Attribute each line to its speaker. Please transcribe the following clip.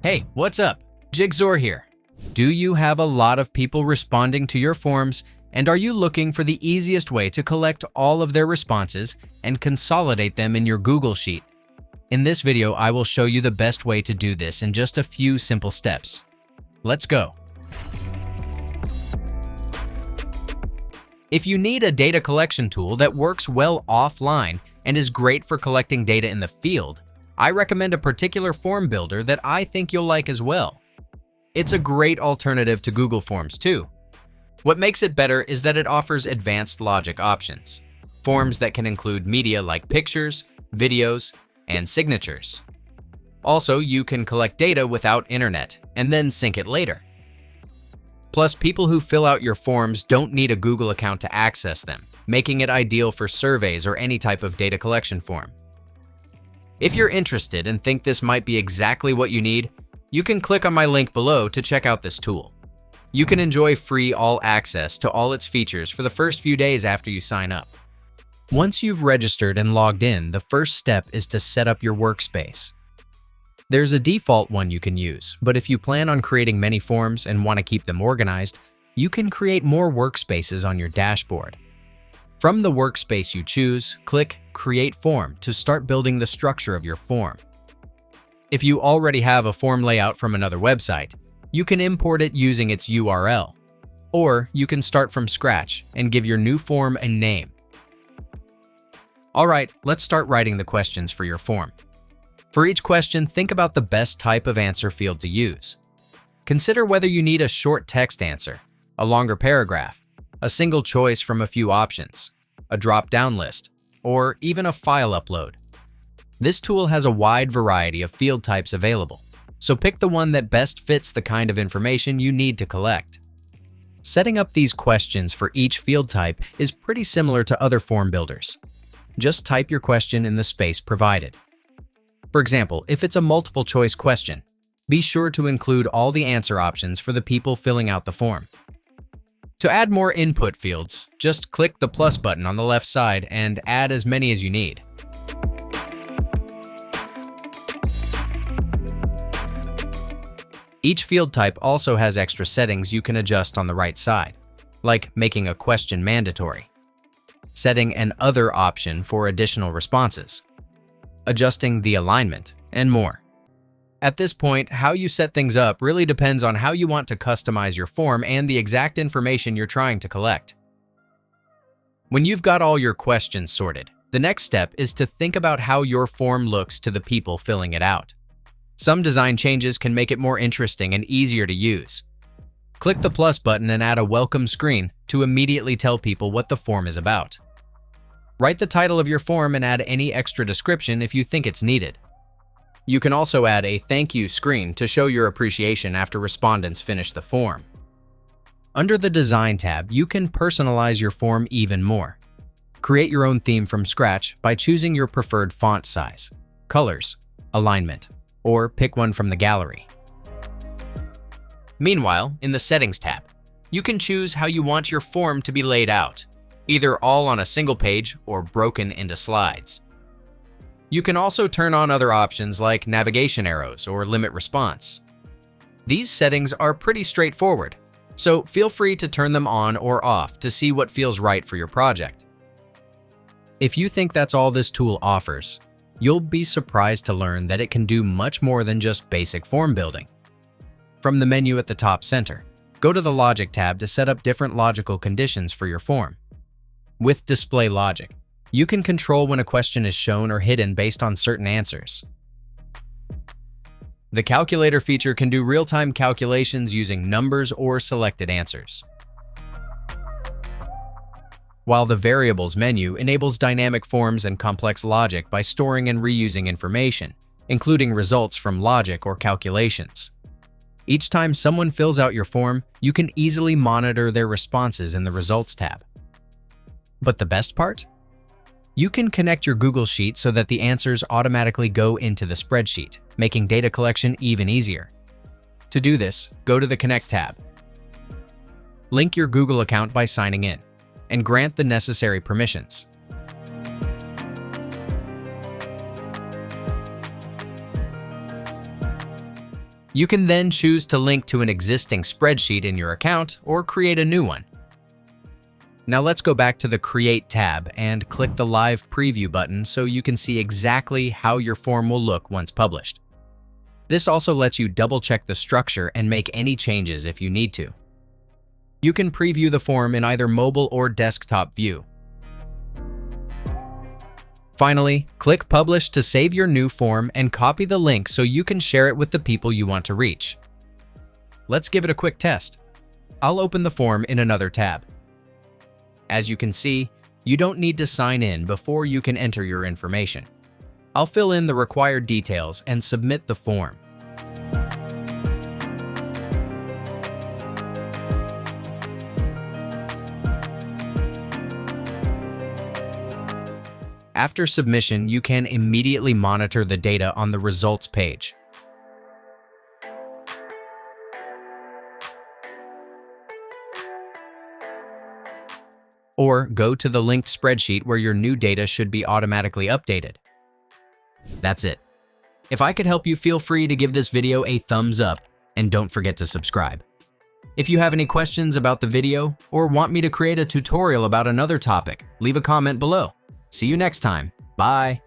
Speaker 1: Hey, what's up? Jigxor here. Do you have a lot of people responding to your forms, and are you looking for the easiest way to collect all of their responses and consolidate them in your Google Sheet? In this video, I will show you the best way to do this in just a few simple steps. Let's go. If you need a data collection tool that works well offline and is great for collecting data in the field, I recommend a particular form builder that I think you'll like as well. It's a great alternative to Google Forms too. What makes it better is that it offers advanced logic options, forms that can include media like pictures, videos, and signatures. Also, you can collect data without internet and then sync it later. Plus, people who fill out your forms don't need a Google account to access them, making it ideal for surveys or any type of data collection form. If you're interested and think this might be exactly what you need, you can click on my link below to check out this tool. You can enjoy free all access to all its features for the first few days after you sign up. Once you've registered and logged in, the first step is to set up your workspace. There's a default one you can use, but if you plan on creating many forms and want to keep them organized, you can create more workspaces on your dashboard. From the workspace you choose, click Create Form to start building the structure of your form. If you already have a form layout from another website, you can import it using its URL. Or you can start from scratch and give your new form a name. Alright, let's start writing the questions for your form. For each question, think about the best type of answer field to use. Consider whether you need a short text answer, a longer paragraph, a single choice from a few options, a drop-down list, or even a file upload. This tool has a wide variety of field types available, so pick the one that best fits the kind of information you need to collect. Setting up these questions for each field type is pretty similar to other form builders. Just type your question in the space provided. For example, if it's a multiple choice question, be sure to include all the answer options for the people filling out the form. To add more input fields, just click the plus button on the left side and add as many as you need. Each field type also has extra settings you can adjust on the right side, like making a question mandatory, setting an other option for additional responses, adjusting the alignment, and more. At this point, how you set things up really depends on how you want to customize your form and the exact information you're trying to collect. When you've got all your questions sorted, the next step is to think about how your form looks to the people filling it out. Some design changes can make it more interesting and easier to use. Click the plus button and add a welcome screen to immediately tell people what the form is about. Write the title of your form and add any extra description if you think it's needed. You can also add a thank you screen to show your appreciation after respondents finish the form. Under the Design tab, you can personalize your form even more. Create your own theme from scratch by choosing your preferred font size, colors, alignment, or pick one from the gallery. Meanwhile, in the Settings tab, you can choose how you want your form to be laid out, either all on a single page or broken into slides. You can also turn on other options like navigation arrows or limit response. These settings are pretty straightforward, so feel free to turn them on or off to see what feels right for your project. If you think that's all this tool offers, you'll be surprised to learn that it can do much more than just basic form building. From the menu at the top center, go to the Logic tab to set up different logical conditions for your form. With Display Logic, you can control when a question is shown or hidden based on certain answers. The Calculator feature can do real-time calculations using numbers or selected answers, while the Variables menu enables dynamic forms and complex logic by storing and reusing information, including results from logic or calculations. Each time someone fills out your form, you can easily monitor their responses in the Results tab. But the best part? You can connect your Google Sheet so that the answers automatically go into the spreadsheet, making data collection even easier. To do this, go to the Connect tab. Link your Google account by signing in, and grant the necessary permissions. You can then choose to link to an existing spreadsheet in your account or create a new one. Now let's go back to the Create tab and click the Live Preview button so you can see exactly how your form will look once published. This also lets you double-check the structure and make any changes if you need to. You can preview the form in either mobile or desktop view. Finally, click Publish to save your new form and copy the link so you can share it with the people you want to reach. Let's give it a quick test. I'll open the form in another tab. As you can see, you don't need to sign in before you can enter your information. I'll fill in the required details and submit the form. After submission, you can immediately monitor the data on the results page. Or go to the linked spreadsheet where your new data should be automatically updated. That's it. If I could help you, feel free to give this video a thumbs up and don't forget to subscribe. If you have any questions about the video or want me to create a tutorial about another topic, leave a comment below. See you next time. Bye.